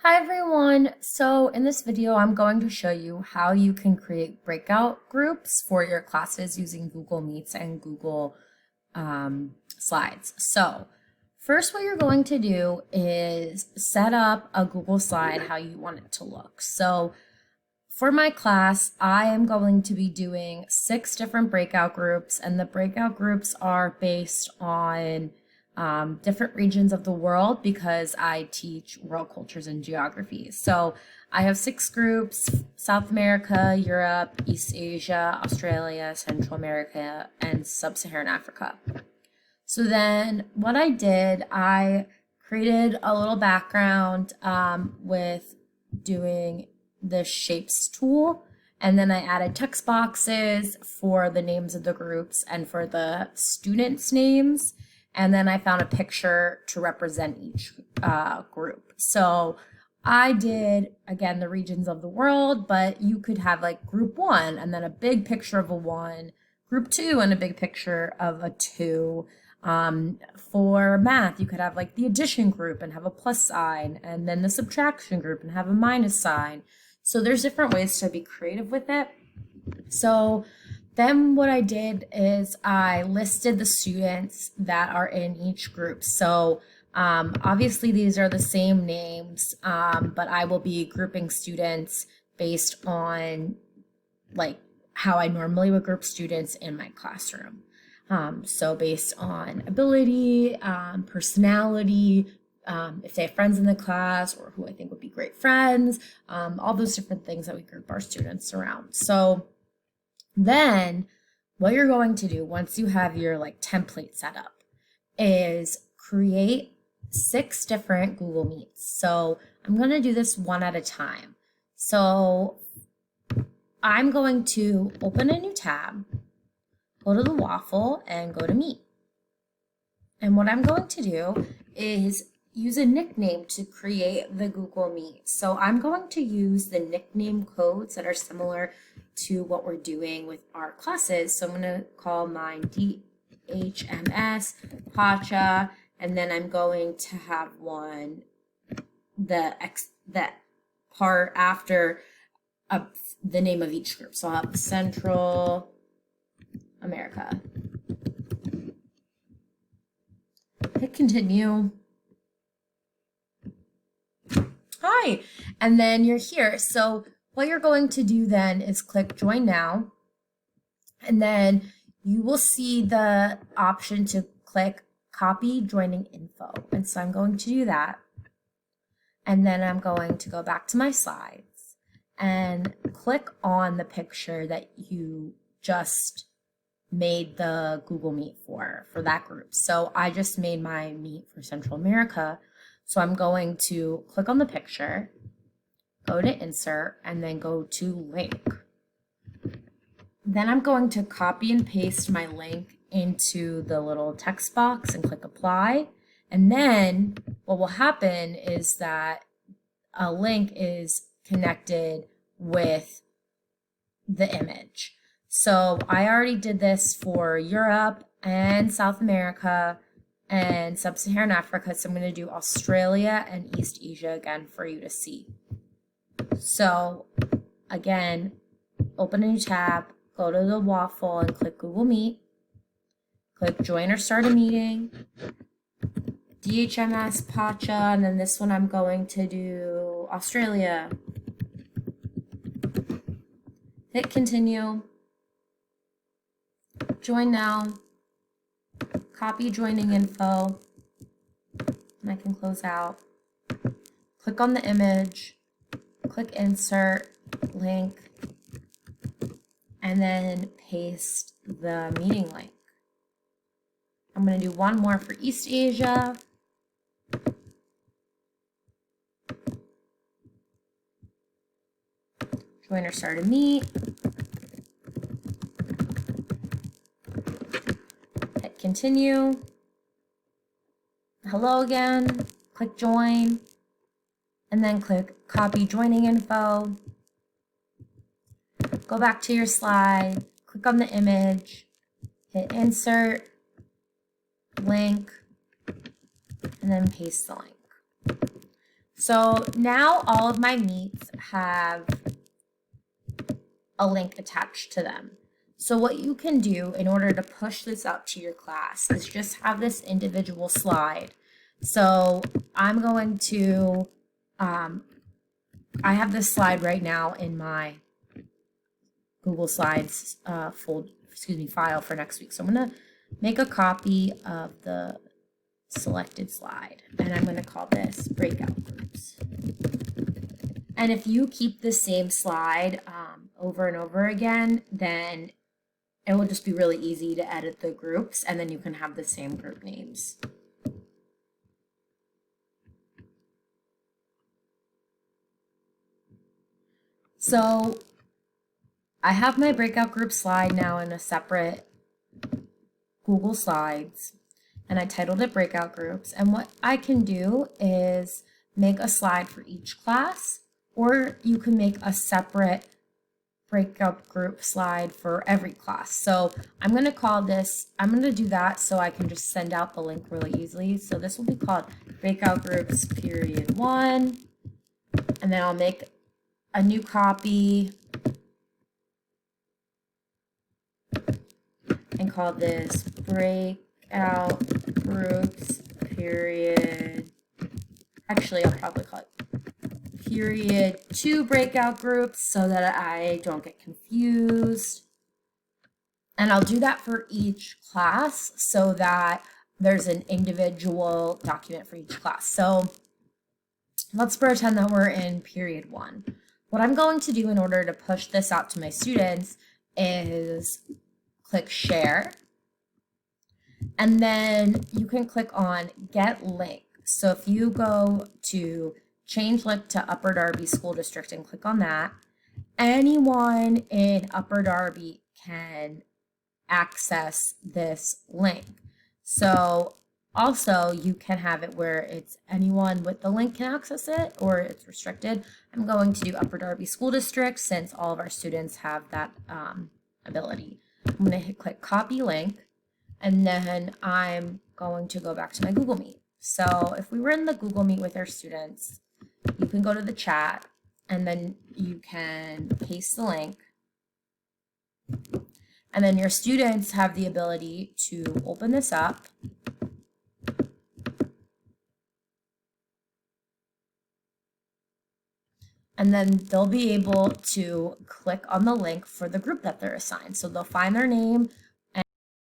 Hi everyone! So in this video, I'm going to show you how you can create breakout groups for your classes using Google Meets and Google Slides. So first, what you're going to do is set up a Google slide how you want it to look. So for my class, I am going to be doing 6 different breakout groups, and the breakout groups are based on different regions of the world because I teach world cultures and geography. So I have 6 groups: South America, Europe, East Asia, Australia, Central America, and Sub-Saharan Africa. So then what I did, I created a little background with doing the shapes tool, and then I added text boxes for the names of the groups and for the students' names. And then I found a picture to represent each group. So I did, again, the regions of the world, but you could have like group 1 and then a big picture of a 1, group 2 and a big picture of a 2. For math, you could have like the addition group and have a plus sign, and then the subtraction group and have a minus sign. So there's different ways to be creative with it. So then what I did is I listed the students that are in each group. So obviously these are the same names, but I will be grouping students based on like how I normally would group students in my classroom. So based on ability, personality, if they have friends in the class or who I think would be great friends, all those different things that we group our students around. So then what you're going to do once you have your like template set up is create 6 different Google Meets. So I'm going to do this one at a time. So I'm going to open a new tab, go to the waffle and go to Meet. And what I'm going to do is use a nickname to create the Google Meet. So I'm going to use the nickname codes that are similar to what we're doing with our classes. So I'm going to call mine DHMS, Pacha, and then I'm going to have one, that part after the name of each group. So I'll have Central America. Hit continue. Hi, and then you're here. So what you're going to do then is click join now, and then you will see the option to click copy joining info. And so I'm going to do that. And then I'm going to go back to my slides and click on the picture that you just made the Google Meet for that group. So I just made my Meet for Central America. So I'm going to click on the picture, go to insert, and then go to link. Then I'm going to copy and paste my link into the little text box and click apply. And then what will happen is that a link is connected with the image. So I already did this for Europe and South America and Sub-Saharan Africa. So I'm going to do Australia and East Asia again for you to see. So again, open a new tab, go to the waffle and click Google Meet, click join or start a meeting, DHMS, Pacha, and then this one I'm going to do Australia. Hit continue, join now, copy joining info, and I can close out. Click on the image, click insert, link, and then paste the meeting link. I'm going to do one more for East Asia. Join or start a meet. Hit continue. Hello again. Click join. And then click copy joining info. Go back to your slide. Click on the image. Hit insert. Link. And then paste the link. So now all of my meets have a link attached to them. So what you can do in order to push this out to your class is just have this individual slide. So I'm going to, I have this slide right now in my Google Slides file for next week. So I'm going to make a copy of the selected slide, and I'm going to call this Breakout Groups. And if you keep the same slide over and over again, then it will just be really easy to edit the groups, and then you can have the same group names. So I have my breakout group slide now in a separate Google Slides, and I titled it Breakout Groups. And what I can do is make a slide for each class, or you can make a separate breakout group slide for every class. So I'm going to do that so I can just send out the link really easily. So this will be called Breakout Groups Period 1, and then I'll make a new copy and call this Breakout Groups Period. Actually, I'll probably call it Period 2 breakout groups so that I don't get confused. And I'll do that for each class so that there's an individual document for each class. So let's pretend that we're in period 1. What I'm going to do in order to push this out to my students is click share, and then you can click on get link. So if you go to change link to Upper Darby School District and click on that, anyone in Upper Darby can access this link. So also you can have it where it's anyone with the link can access it, or it's restricted. I'm going to do Upper Darby School District since all of our students have that ability. I'm going to click copy link, and then I'm going to go back to my Google Meet. So if we were in the Google Meet with our students, you can go to the chat, and then you can paste the link. And then your students have the ability to open this up. And then they'll be able to click on the link for the group that they're assigned. So they'll find their name